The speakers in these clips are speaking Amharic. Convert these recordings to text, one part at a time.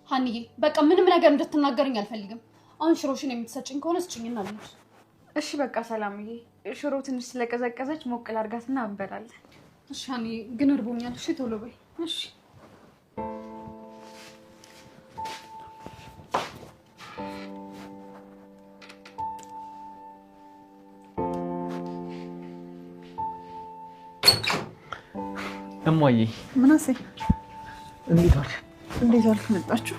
ሀኒዬ በቃ ምንም ነገር እንድትናገርኝ አልፈልግም። አሁን ሽሮሽን የምትሰጭኝ ከሆነ ስጭኝና ልሂድ። እሺ በቃ ሰላምዬ፣ ሽሮ ትንሽ ስለቀዘቀዘች ሞቅ ላድርጋትና እንበላለን። እሺ ሀኒዬ ግን እርቦኛል። እሺ ቶሎ በይ። እሺ እማዬ ምናሴ እንዴት ዋልክ? መጣችሁ?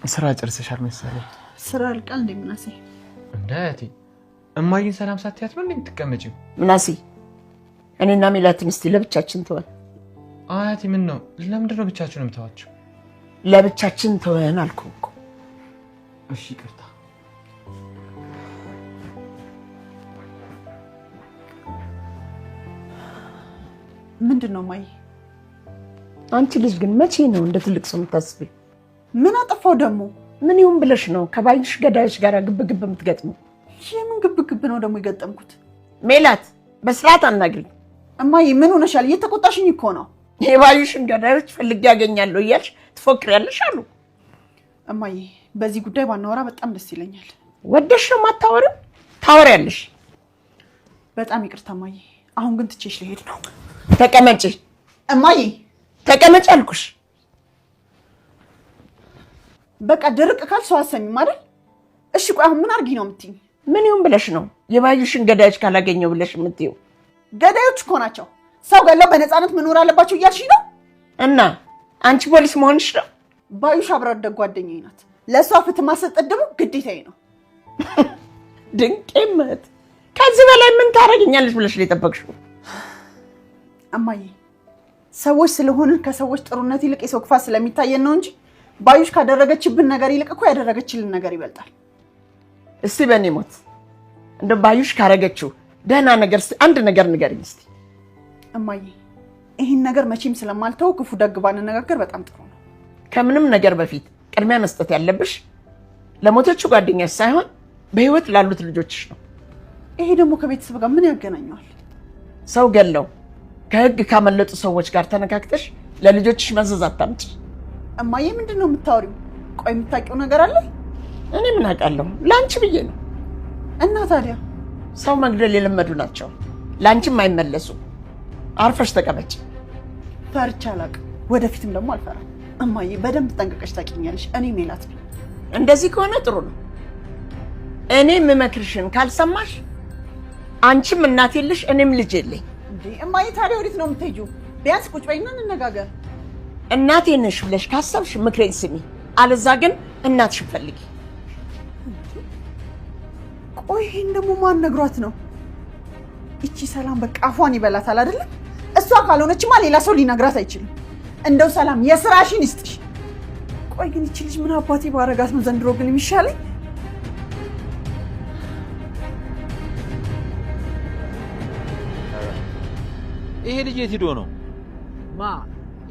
ስራ ጨርሰሻል መሰለኝ። ስራ አልቃል እንዴ ምናሴ? እንዳያቴ እማዬን ሰላም ሳትያት ምን እንደምትቀመጪው? ምናሴ እኔና ሜላትን እስቲ ለብቻችን ተወን። አያቴ ምን ነው? ለምንድን ነው ብቻችሁን የምታዋቸው? ለብቻችን ተወን አልኩህ እኮ። እሺ ይቅርታ። ምንድነው ማይ? አንቺ ልጅ ግን መቼ ነው እንደ ትልቅ ሰው የምታስቢው? ምን አጠፋው ደግሞ? ምን ይሁን ብለሽ ነው ከባይሽ ገዳዮች ጋር ግብግብ የምትገጥመው? የምን ግብግብ ነው ደግሞ የገጠምኩት? ሜላት በስርዓት አናግሪኝ። እማዬ ምን ሆነሻል? እየተቆጣሽኝ እኮ ነው። የባዩሽን ገዳዮች ፈልጌ ያገኛለሁ እያልሽ ትፎክሪያለሽ አሉ። እማዬ በዚህ ጉዳይ ባናወራ በጣም ደስ ይለኛል። ወደሽ ነው የማታወሪው? ታወሪያለሽ። በጣም ይቅርታ እማዬ። አሁን ግን ትቼሽ ልሄድ ነው። ተቀመጪ እማዬ። ተቀመጪ አልኩሽ። በቃ ድርቅ ካልሽ ሰው አሰሚም አይደል? እሺ ቆይ አሁን ምን አርጊ ነው የምትይኝ? ምን ይሁን ብለሽ ነው የባዩሽን ገዳዮች ካላገኘው ብለሽ የምትይው? ገዳዮች እኮ ናቸው። ሰው ገለው በነፃነት መኖር አለባቸው እያልሽኝ ነው? እና አንቺ ፖሊስ መሆንሽ ነው? ባዩሽ አብራ አደግ ጓደኛዬ ናት። ለእሷ ፍትህ ማሰጠት ደግሞ ግዴታዬ ነው። ድንቄመት ከዚህ በላይ ምን ታደርጊኛለሽ ብለሽ ነው የጠበቅሽው? እማዬ ሰዎች ስለሆንን ከሰዎች ጥሩነት ይልቅ የሰው ክፋት ስለሚታየን ነው እንጂ ባዩሽ ካደረገችብን ነገር ይልቅ እኮ ያደረገችልን ነገር ይበልጣል። እስቲ በእኔ ሞት እንደ ባዩሽ ካረገችው ደህና ነገር አንድ ነገር ንገሪኝ እስቲ። እማዬ ይህን ነገር መቼም ስለማልተው ክፉ ደግ ባንነጋገር በጣም ጥሩ ነው። ከምንም ነገር በፊት ቅድሚያ መስጠት ያለብሽ ለሞተችው ጓደኛሽ ሳይሆን በህይወት ላሉት ልጆችሽ ነው። ይሄ ደግሞ ከቤተሰብ ጋር ምን ያገናኘዋል? ሰው ገለው ከህግ ካመለጡ ሰዎች ጋር ተነካክተሽ ለልጆችሽ መዘዝ አታምጪ። እማዬ ምንድን ነው የምታወሪው? ቆይ የምታውቂው ነገር አለ? እኔ ምን አውቃለሁ? ለአንቺ ብዬ ነው። እና ታዲያ ሰው መግደል የለመዱ ናቸው፣ ለአንቺም አይመለሱ። አርፈሽ ተቀመጭ። ፈርቻ አላውቅም፣ ወደፊትም ደግሞ አልፈራም። እማዬ በደንብ ጠንቅቀሽ ታውቂኛለሽ። እኔ ሜላት ነኝ። እንደዚህ ከሆነ ጥሩ ነው። እኔ የምመክርሽን ካልሰማሽ አንቺም እናት የለሽ እኔም ልጅ የለኝ። እንዴ እማዬ ታዲያ ወዴት ነው የምትሄጂው? ቢያንስ ቁጭ በይና እንነጋገር። እናቴ ነሽ ብለሽ ካሰብሽ ምክሬን ስሚ፣ አለዛ ግን እናትሽን ፈልጊ። ቆይ ይሄን ደግሞ ማን ነግሯት ነው? እቺ ሰላም በቃ አፏን ይበላታል አይደለም? እሷ ካልሆነችማ ሌላ ሰው ሊነግራት አይችልም። እንደው ሰላም የስራሽን ይስጥሽ። ቆይ ግን እቺ ልጅ ምን አባቴ ባረጋት ነው ዘንድሮ ግን የሚሻለኝ? ይሄ ልጅ የት ሄዶ ነው? ማ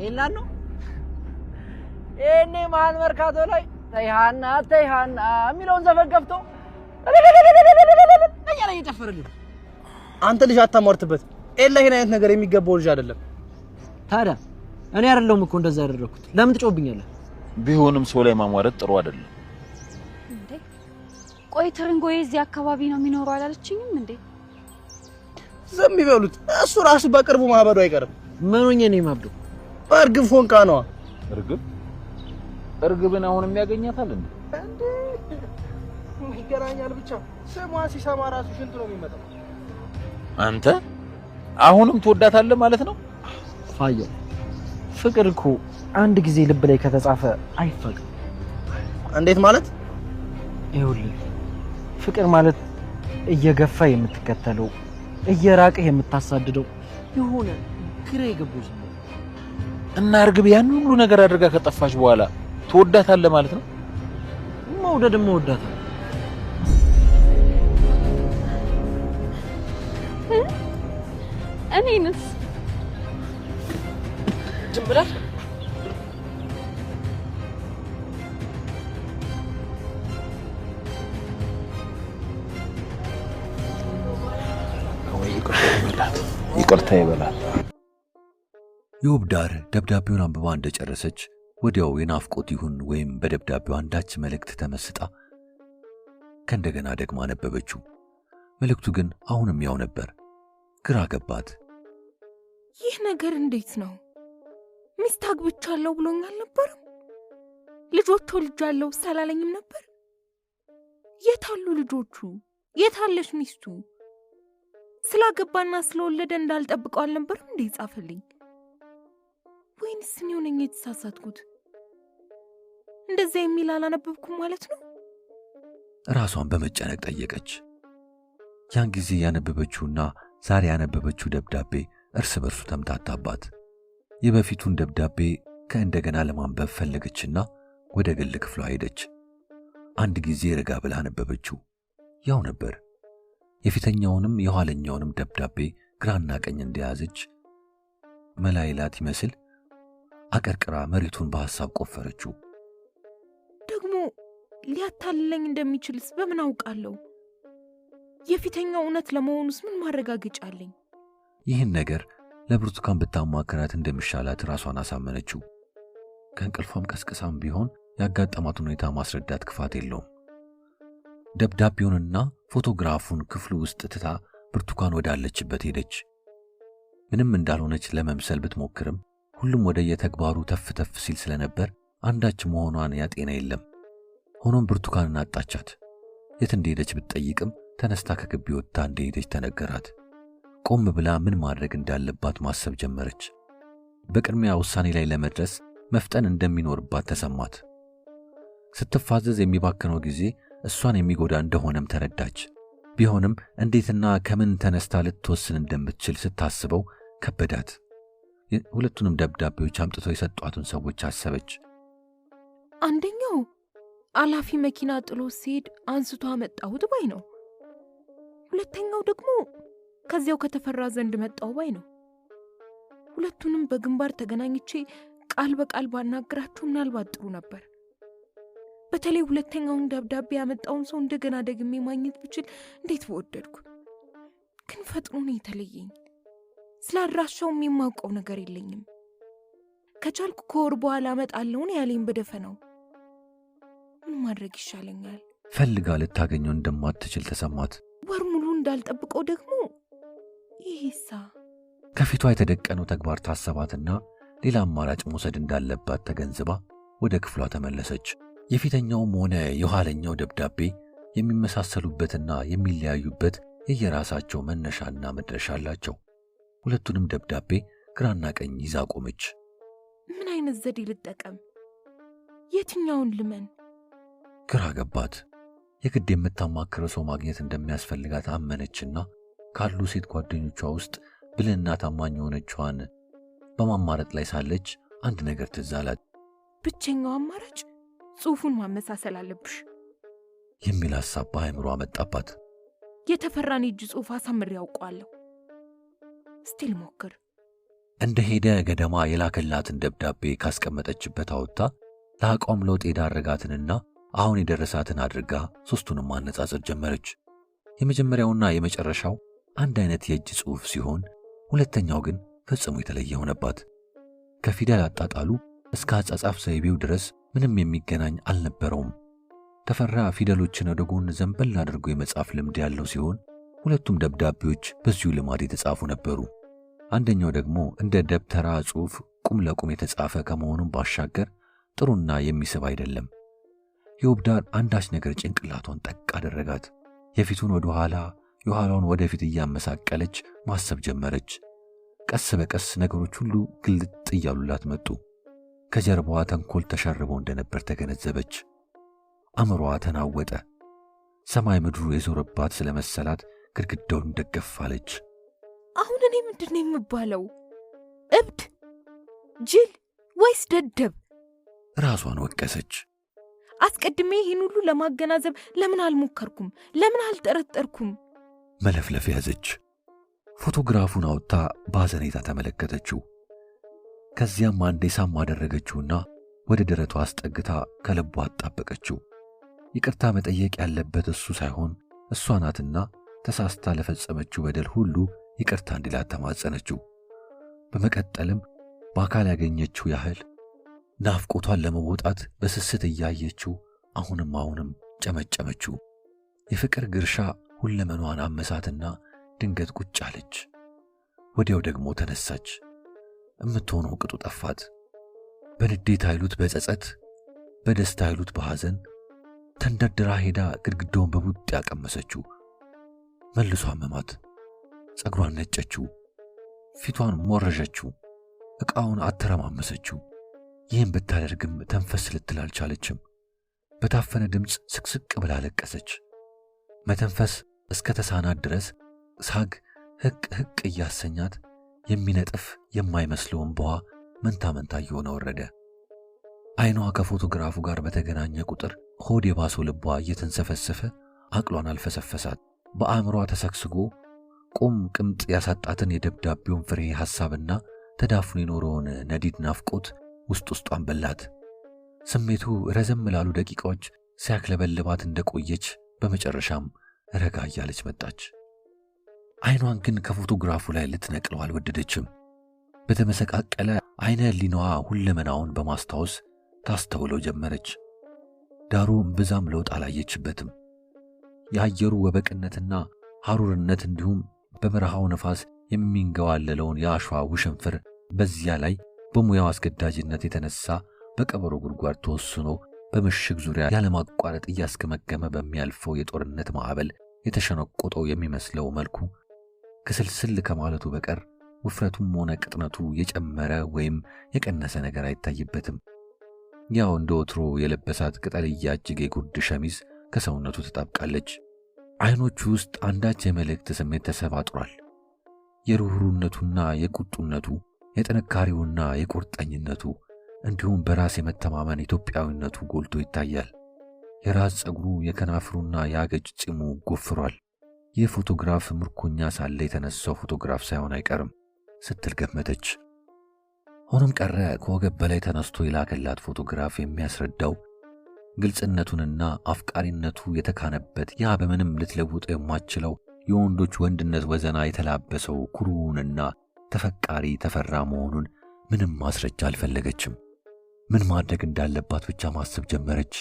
ኤላን ነው? እኔ መሀል መርካቶ ላይ ተይሃና የሚለውን ዘፈን ከፍቶ እያለ እየጨፈረልኝ። አንተ ልጅ አታሟርትበት። ኤላ ይሄን አይነት ነገር የሚገባው ልጅ አይደለም። ታዲያ እኔ አይደለሁም እኮ እንደዛ ያደረኩት። ለምን ትጮብኛለህ? ቢሆንም ሰው ላይ ማሟረት ጥሩ አይደለም። እንዴ ቆይ ትርንጎዬ እዚህ አካባቢ ነው የሚኖረው አላለችኝም እንዴ? ዝም ይበሉት። እሱ ራሱ በቅርቡ ማበዱ አይቀርም። ምን ሆኜ ነው የማብደው? እርግብ ፎንቃ ነዋ። እርግብን አሁን የሚያገኛታል እንዴ? ይገናኛል ብቻ ስሟን ሲሰማ ራሱ ሽንቱ ነው የሚመጣው። አንተ አሁንም ትወዳታለህ ማለት ነው? ፋየው ፍቅር እኮ አንድ ጊዜ ልብ ላይ ከተጻፈ አይፈቅም። እንዴት ማለት? ይኸውልህ ፍቅር ማለት እየገፋ የምትከተለው እየራቀህ የምታሳድደው የሆነ ግራ የገባው ስሜት እና እርግብ ያን ሁሉ ነገር አድርጋ ከጠፋች በኋላ ትወዳታለህ ማለት ነው? መውደድም መወዳታለህ። እኔንስ ዝም ብለሽ ይቅርታ ይበላል። የውብዳር ደብዳቤውን አንብባ እንደጨረሰች ወዲያው የናፍቆት ይሁን ወይም በደብዳቤው አንዳች መልእክት ተመስጣ ከእንደገና ደግማ አነበበችው። መልእክቱ ግን አሁንም ያው ነበር። ግራ ገባት። ይህ ነገር እንዴት ነው? ሚስት አግብቻለሁ ብሎኝ አልነበረም? ልጆች ወልጃለሁ ሳላለኝም ነበር? የታሉ ልጆቹ? የታለሽ ሚስቱ? ስላገባና ስለወለደ እንዳልጠብቀው አልነበረም እንዴ ጻፈልኝ? ወይንስ እኔው ነኝ የተሳሳትኩት? እንደዛ የሚል አላነበብኩም ማለት ነው? ራሷን በመጨነቅ ጠየቀች። ያን ጊዜ ያነበበችውና ዛሬ ያነበበችው ደብዳቤ እርስ በርሱ ተምታታባት። የበፊቱን ደብዳቤ ከእንደገና ለማንበብ ፈለገችና ወደ ግል ክፍሏ ሄደች። አንድ ጊዜ ረጋ ብላ አነበበችው። ያው ነበር። የፊተኛውንም የኋለኛውንም ደብዳቤ ግራና ቀኝ እንደያዘች መላይላት ይመስል አቀርቅራ መሬቱን በሐሳብ ቆፈረችው። ደግሞ ሊያታልለኝ እንደሚችልስ በምን አውቃለሁ? የፊተኛው እውነት ለመሆኑስ ምን ማረጋገጫ አለኝ? ይህን ነገር ለብርቱካን ብታማክራት እንደሚሻላት ራሷን አሳመነችው። ከእንቅልፏም ቀስቅሳም ቢሆን ያጋጠማት ሁኔታ ማስረዳት ክፋት የለውም። ደብዳቤውንና ፎቶግራፉን ክፍሉ ውስጥ ትታ ብርቱካን ወዳለችበት ሄደች። ምንም እንዳልሆነች ለመምሰል ብትሞክርም ሁሉም ወደ የተግባሩ ተፍ ተፍ ሲል ስለነበር አንዳች መሆኗን ያጤና የለም። ሆኖም ብርቱካንን አጣቻት። የት እንደሄደች ብትጠይቅም ተነስታ ከግቢ ወጥታ እንደሄደች ተነገራት። ቆም ብላ ምን ማድረግ እንዳለባት ማሰብ ጀመረች። በቅድሚያ ውሳኔ ላይ ለመድረስ መፍጠን እንደሚኖርባት ተሰማት። ስትፋዘዝ የሚባክነው ጊዜ እሷን የሚጎዳ እንደሆነም ተረዳች። ቢሆንም እንዴትና ከምን ተነስታ ልትወስን እንደምትችል ስታስበው ከበዳት። ሁለቱንም ደብዳቤዎች አምጥተው የሰጧትን ሰዎች አሰበች። አንደኛው አላፊ መኪና ጥሎ ሲሄድ አንስቶ አመጣሁት ባይ ነው። ሁለተኛው ደግሞ ከዚያው ከተፈራ ዘንድ መጣው ባይ ነው። ሁለቱንም በግንባር ተገናኝቼ ቃል በቃል ባናግራቸው ምናልባት ጥሩ ነበር። በተለይ ሁለተኛውን ደብዳቤ ያመጣውን ሰው እንደገና ደግሜ ማግኘት ብችል እንዴት በወደድኩ። ግን ፈጥኖ ነው የተለየኝ። ስለ አድራሻውም የማውቀው ነገር የለኝም። ከቻልኩ ከወር በኋላ አመጣለሁ ያለኝ በደፈናው። ምን ማድረግ ይሻለኛል? ፈልጋ ልታገኘው እንደማትችል ተሰማት። ወር ሙሉ እንዳልጠብቀው ደግሞ ይሄሳ ከፊቷ የተደቀነው ተግባር ታሰባትና ሌላ አማራጭ መውሰድ እንዳለባት ተገንዝባ ወደ ክፍሏ ተመለሰች። የፊተኛውም ሆነ የኋለኛው ደብዳቤ የሚመሳሰሉበትና የሚለያዩበት የየራሳቸው መነሻና መድረሻ አላቸው። ሁለቱንም ደብዳቤ ግራና ቀኝ ይዛ ቆመች። ምን አይነት ዘዴ ልጠቀም? የትኛውን ልመን? ግራ ገባት። የግድ የምታማክረው ሰው ማግኘት እንደሚያስፈልጋት አመነችና ካሉ ሴት ጓደኞቿ ውስጥ ብልህና ታማኝ የሆነችዋን በማማረጥ ላይ ሳለች አንድ ነገር ትዝ አላት። ብቸኛው አማራጭ ጽሑፉን ማመሳሰል አለብሽ የሚል ሐሳብ በአእምሮ አመጣባት። የተፈራን እጅ ጽሑፍ አሳምሬ ያውቀዋለሁ። እስቲ ልሞክር። እንደ ሄደ ገደማ የላከላትን ደብዳቤ ካስቀመጠችበት አውጥታ ለአቋም ለውጥ የዳረጋትንና አሁን የደረሳትን አድርጋ ሦስቱንም ማነጻጸር ጀመረች። የመጀመሪያውና የመጨረሻው አንድ አይነት የእጅ ጽሑፍ ሲሆን ሁለተኛው ግን ፈጽሞ የተለየ ሆነባት። ከፊደል አጣጣሉ እስከ አጻጻፍ ዘይቤው ድረስ ምንም የሚገናኝ አልነበረውም። ተፈራ ፊደሎችን ወደ ጎን ዘንበል አድርጎ የመጻፍ ልምድ ያለው ሲሆን ሁለቱም ደብዳቤዎች በዚሁ ልማድ የተጻፉ ነበሩ። አንደኛው ደግሞ እንደ ደብተራ ጽሑፍ ቁም ለቁም የተጻፈ ከመሆኑም ባሻገር ጥሩና የሚስብ አይደለም። የውብዳር አንዳች ነገር ጭንቅላቷን ጠቅ አደረጋት። የፊቱን ወደ ኋላ የኋላውን ወደፊት እያመሳቀለች ማሰብ ጀመረች። ቀስ በቀስ ነገሮች ሁሉ ግልጥ እያሉላት መጡ። ከጀርባዋ ተንኮል ተሸርበው እንደነበር ተገነዘበች። አእምሮዋ ተናወጠ። ሰማይ ምድሩ የዞረባት ስለመሰላት ግድግዳውን ደገፍ አለች። አሁን እኔ ምንድነው የምባለው? እብድ፣ ጅል ወይስ ደደብ? ራሷን ወቀሰች። አስቀድሜ ይህን ሁሉ ለማገናዘብ ለምን አልሞከርኩም? ለምን አልጠረጠርኩም? መለፍለፍ ያዘች። ፎቶግራፉን አውጥታ በሐዘኔታ ተመለከተችው። ከዚያም አንዴ ሳም አደረገችውና ወደ ደረቷ አስጠግታ ከልቧ አጣበቀችው። ይቅርታ መጠየቅ ያለበት እሱ ሳይሆን እሷ ናትና ተሳስታ ለፈጸመችው በደል ሁሉ ይቅርታ እንዲላት ተማጸነችው። በመቀጠልም በአካል ያገኘችው ያህል ናፍቆቷን ለመወጣት በስስት እያየችው አሁንም ጨመጨመችው። የፍቅር ግርሻ ሁለመኗን አመሳትና ድንገት ቁጭ አለች። ወዲያው ደግሞ ተነሳች። እምትሆነው ቅጡ ጠፋት። በንዴት አይሉት በጸጸት፣ በደስታ አይሉት በሐዘን ተንደርድራ ሄዳ ግድግዳውን በቡጥ ያቀመሰችው። መልሶ አመማት። ጸጉሯን ነጨችው፣ ፊቷን ሞረዠችው፣ ዕቃውን አተረማመሰችው። ይህን ብታደርግም ተንፈስ ልትል አልቻለችም። በታፈነ ድምፅ ስቅስቅ ብላ ለቀሰች። መተንፈስ እስከ ተሳናት ድረስ ሳግ ህቅ እያሰኛት የሚነጥፍ የማይመስለው እንባዋ መንታ እየሆነ ወረደ። ዓይኗ ከፎቶግራፉ ጋር በተገናኘ ቁጥር ሆድ የባሰው ልቧ እየተንሰፈሰፈ አቅሏን አልፈሰፈሳት። በአእምሯ ተሰግስጎ ቁም ቅምጥ ያሳጣትን የደብዳቤውን ፍሬ ሐሳብና ተዳፍኖ የኖረውን ነዲድ ናፍቆት ውስጧን በላት። ስሜቱ ረዘም ላሉ ደቂቃዎች ሲያክለበልባት እንደቆየች በመጨረሻም ረጋ እያለች መጣች። ዓይኗን ግን ከፎቶግራፉ ላይ ልትነቅለው አልወደደችም። በተመሰቃቀለ ዓይነ ህሊናዋ ሁለመናውን በማስታወስ ታስተውለው ጀመረች። ዳሩ እምብዛም ለውጥ አላየችበትም። የአየሩ ወበቅነትና ሐሩርነት እንዲሁም በበረሃው ነፋስ የሚንገዋለለውን የአሸዋ ውሽንፍር፣ በዚያ ላይ በሙያው አስገዳጅነት የተነሳ በቀበሮ ጉድጓድ ተወስኖ በምሽግ ዙሪያ ያለማቋረጥ እያስገመገመ በሚያልፈው የጦርነት ማዕበል የተሸነቆጠው የሚመስለው መልኩ ክስልስል ከማለቱ በቀር ውፍረቱም ሆነ ቅጥነቱ የጨመረ ወይም የቀነሰ ነገር አይታይበትም። ያው እንደ ወትሮ የለበሳት ቅጠልያ እጅጌ ጉርድ ሸሚዝ ከሰውነቱ ተጣብቃለች። ዓይኖቹ ውስጥ አንዳች የመልእክት ስሜት ተሰባጥሯል። የሩህሩነቱና የቁጡነቱ፣ የጥንካሬውና የቁርጠኝነቱ እንዲሁም በራስ የመተማመን ኢትዮጵያዊነቱ ጎልቶ ይታያል። የራስ ጸጉሩ፣ የከናፍሩና የአገጭ ጺሙ ጎፍሯል። ይህ ፎቶግራፍ ምርኮኛ ሳለ የተነሳው ፎቶግራፍ ሳይሆን አይቀርም ስትል ገመተች። ሆኖም ቀረ ከወገብ በላይ ተነስቶ የላከላት ፎቶግራፍ የሚያስረዳው ግልጽነቱንና አፍቃሪነቱ የተካነበት ያ በምንም ልትለውጠው የማትችለው የወንዶች ወንድነት ወዘና የተላበሰው ኩሩውንና ተፈቃሪ ተፈራ መሆኑን ምንም ማስረጃ አልፈለገችም። ምን ማድረግ እንዳለባት ብቻ ማሰብ ጀመረች።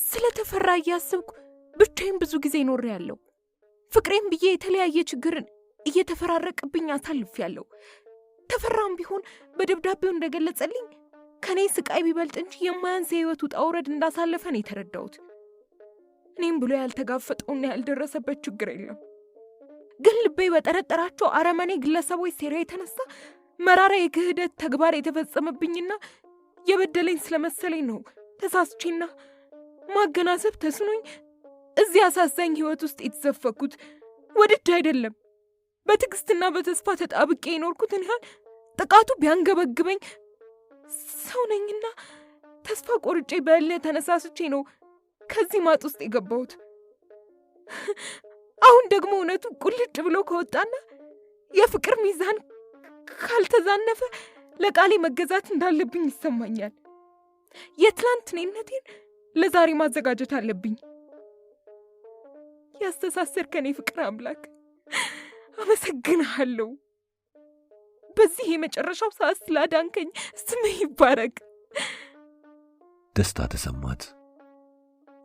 ስለ ተፈራ እያሰብኩ ብቻዬን ብዙ ጊዜ ኖሬያለሁ። ፍቅሬም ብዬ የተለያየ ችግርን እየተፈራረቅብኝ አሳልፌያለሁ። ተፈራም ቢሆን በደብዳቤው እንደገለጸልኝ ከኔ ስቃይ ቢበልጥ እንጂ የማያንስ የህይወት ውጣ ውረድ እንዳሳለፈ ነው የተረዳሁት። እኔም ብሎ ያልተጋፈጠውና ያልደረሰበት ችግር የለም። ግን ልቤ በጠረጠራቸው አረመኔ ግለሰቦች ሴራ የተነሳ መራራ የክህደት ተግባር የተፈጸመብኝና የበደለኝ ስለመሰለኝ ነው ተሳስቼና ማገናዘብ ተስኖኝ እዚህ አሳዛኝ ህይወት ውስጥ የተዘፈኩት። ወድጄ አይደለም። በትዕግስትና በተስፋ ተጣብቄ የኖርኩትን ያህል ጥቃቱ ቢያንገበግበኝ ሰው ነኝና ተስፋ ቆርጬ በእልህ ተነሳስቼ ነው ከዚህ ማጥ ውስጥ የገባሁት። አሁን ደግሞ እውነቱ ቁልጭ ብሎ ከወጣና የፍቅር ሚዛን ካልተዛነፈ ለቃሌ መገዛት እንዳለብኝ ይሰማኛል። የትላንት እኔነቴን ለዛሬ ማዘጋጀት አለብኝ። ያስተሳሰርከን የፍቅር አምላክ አመሰግንሃለሁ። በዚህ የመጨረሻው ሰዓት ስላዳንከኝ ስምህ ይባረክ። ደስታ ተሰማት።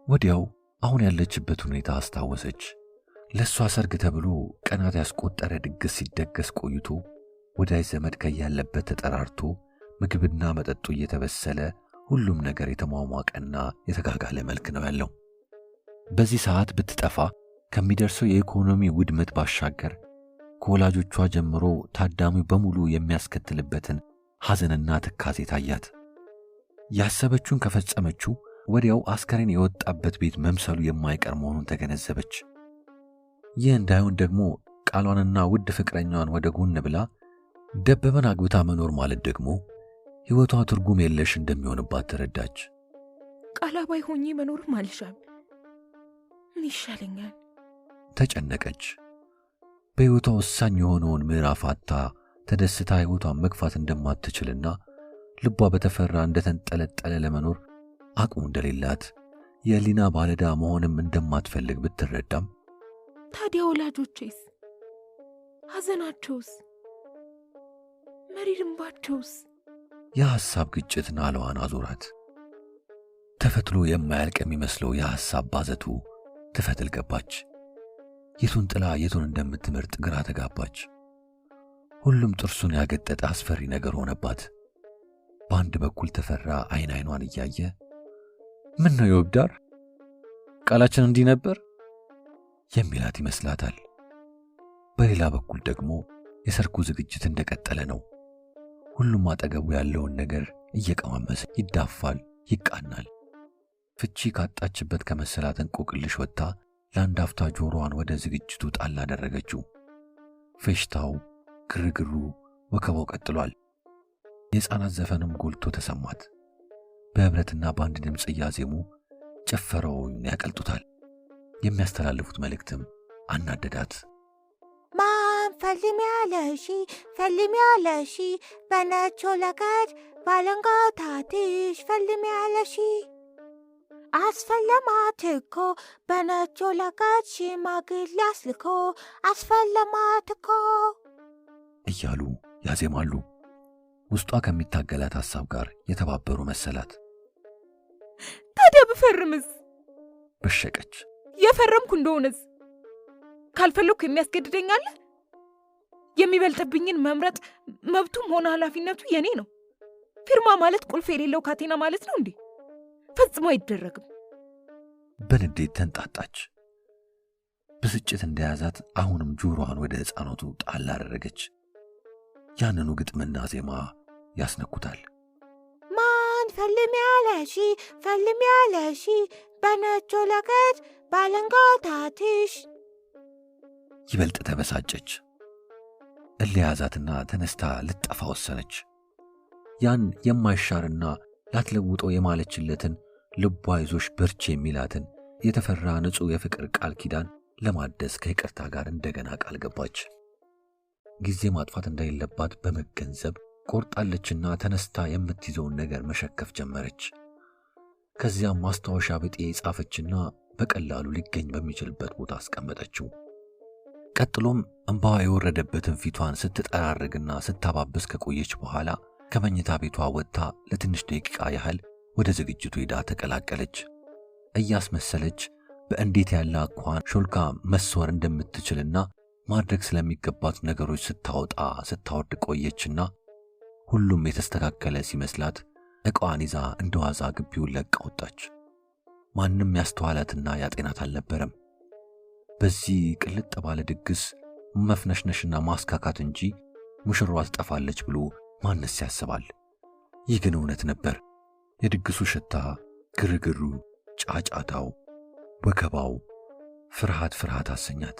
ወዲያው አሁን ያለችበት ሁኔታ አስታወሰች። ለሷ ሰርግ ተብሎ ቀናት ያስቆጠረ ድግስ ሲደገስ ቆይቶ ወዳጅ ዘመድ ከያለበት ተጠራርቶ ምግብና መጠጡ እየተበሰለ ሁሉም ነገር የተሟሟቀና የተጋጋለ መልክ ነው ያለው። በዚህ ሰዓት ብትጠፋ ከሚደርሰው የኢኮኖሚ ውድመት ባሻገር ከወላጆቿ ጀምሮ ታዳሚው በሙሉ የሚያስከትልበትን ሐዘንና ትካዜ ታያት። ያሰበችውን ከፈጸመችው ወዲያው አስከሬን የወጣበት ቤት መምሰሉ የማይቀር መሆኑን ተገነዘበች። ይህ እንዳይሆን ደግሞ ቃሏንና ውድ ፍቅረኛዋን ወደ ጎን ብላ ደበበን አግብታ መኖር ማለት ደግሞ ሕይወቷ ትርጉም የለሽ እንደሚሆንባት ተረዳች። ቃላባይ ሆኜ መኖርም አልሻም። ምን ይሻለኛል? ተጨነቀች። በሕይወቷ ወሳኝ የሆነውን ምዕራፍ አጥታ ተደስታ ሕይወቷን መግፋት እንደማትችልና ልቧ በተፈራ እንደተንጠለጠለ ለመኖር አቅሙ እንደሌላት የህሊና ባለዳ መሆንም እንደማትፈልግ ብትረዳም ታዲያ ወላጆቼስ? ሐዘናቸውስ? መሪር እንባቸውስ? የሐሳብ ግጭት ናለዋን አዞራት። ተፈትሎ የማያልቅ የሚመስለው የሐሳብ ባዘቱ ትፈትል ገባች። የቱን ጥላ የቱን እንደምትመርጥ ግራ ተጋባች። ሁሉም ጥርሱን ያገጠጠ አስፈሪ ነገር ሆነባት። በአንድ በኩል ተፈራ አይን አይኗን እያየ ምን ነው ይወብዳር ቃላችን እንዲህ ነበር የሚላት ይመስላታል። በሌላ በኩል ደግሞ የሰርጉ ዝግጅት እንደቀጠለ ነው። ሁሉም አጠገቡ ያለውን ነገር እየቀማመሰ ይዳፋል፣ ይቃናል። ፍቺ ካጣችበት ከመሰላት እንቆቅልሽ ወጥታ ለአንድ አፍታ ጆሮዋን ወደ ዝግጅቱ ጣል አደረገችው። ፌሽታው፣ ግርግሩ፣ ወከባው ቀጥሏል። የሕፃናት ዘፈንም ጎልቶ ተሰማት። በህብረትና በአንድ ድምፅ እያዜሙ ጨፈረውን ያቀልጡታል። የሚያስተላልፉት መልእክትም አናደዳት። ማን ፈልም ያለሺ በነቾ ለገድ ባለንጋታትሽ ፈልም ያለሺ አስፈለማት እኮ በነቾ ለገድ ሽማግሌ አስልኮ አስፈለማት እኮ እያሉ ያዜማሉ። ውስጧ ከሚታገላት ሐሳብ ጋር የተባበሩ መሰላት። ታዲያ ብፈርምስ? በሸቀች። የፈረምኩ እንደሆነስ ካልፈለኩ የሚያስገድደኝ አለ? የሚበልጥብኝን መምረጥ መብቱም ሆነ ኃላፊነቱ የኔ ነው። ፊርማ ማለት ቁልፍ የሌለው ካቴና ማለት ነው እንዴ? ፈጽሞ አይደረግም። በንዴት ተንጣጣች። ብስጭት እንደያዛት አሁንም ጆሮዋን ወደ ሕፃናቱ ጣል አደረገች። ያንኑ ግጥምና ዜማ ያስነኩታል። ማን ፈልም ያለሺ በነቾ ለገድ ባለንጋታትሽ። ይበልጥ ተበሳጨች። እልያዛትና ተነስታ ልጠፋ ወሰነች። ያን የማይሻርና ላትለውጠው የማለችለትን ልቧ ይዞሽ በርቺ የሚላትን የተፈራ ንጹሕ የፍቅር ቃል ኪዳን ለማደስ ከይቅርታ ጋር እንደገና ቃል ገባች። ጊዜ ማጥፋት እንደሌለባት በመገንዘብ ቆርጣለችና ተነስታ የምትይዘውን ነገር መሸከፍ ጀመረች። ከዚያም ማስታወሻ ብጤ ጻፈችና በቀላሉ ሊገኝ በሚችልበት ቦታ አስቀመጠችው። ቀጥሎም እንባዋ የወረደበትን ፊቷን ስትጠራርግና ስታባብስ ከቆየች በኋላ ከመኝታ ቤቷ ወጥታ ለትንሽ ደቂቃ ያህል ወደ ዝግጅቱ ሄዳ ተቀላቀለች። እያስመሰለች በእንዴት ያለ አኳኋን ሾልካ መስወር እንደምትችልና ማድረግ ስለሚገባት ነገሮች ስታወጣ ስታወርድ ቆየችና ሁሉም የተስተካከለ ሲመስላት ዕቃዋን ይዛ እንደዋዛ ግቢውን ለቃ ወጣች። ማንም ያስተዋላትና ያጤናት አልነበረም። በዚህ ቅልጥ ባለ ድግስ መፍነሽነሽና ማስካካት እንጂ ሙሽሯ ትጠፋለች ብሎ ማንስ ያስባል? ይህ ግን እውነት ነበር። የድግሱ ሽታ፣ ግርግሩ፣ ጫጫታው፣ ወከባው ፍርሃት አሰኛት።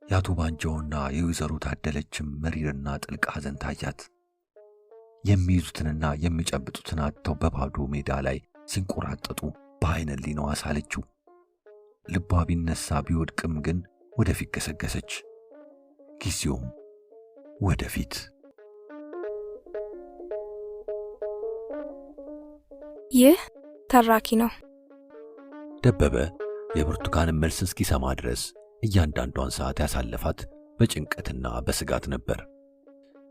የአቶ ባንጃውና የወይዘሮ ታደለችም መሪርና ጥልቅ ሐዘን ታያት። የሚይዙትንና የሚጨብጡትን አጥተው በባዶ ሜዳ ላይ ሲንቆራጠጡ በዓይነ ሕሊናዋ ሳለችው። ልቧ ቢነሳ ቢወድቅም ግን ወደፊት ገሰገሰች። ጊዜውም ወደፊት። ይህ ተራኪ ነው። ደበበ የብርቱካንን መልስ እስኪሰማ ድረስ እያንዳንዷን ሰዓት ያሳለፋት በጭንቀትና በስጋት ነበር።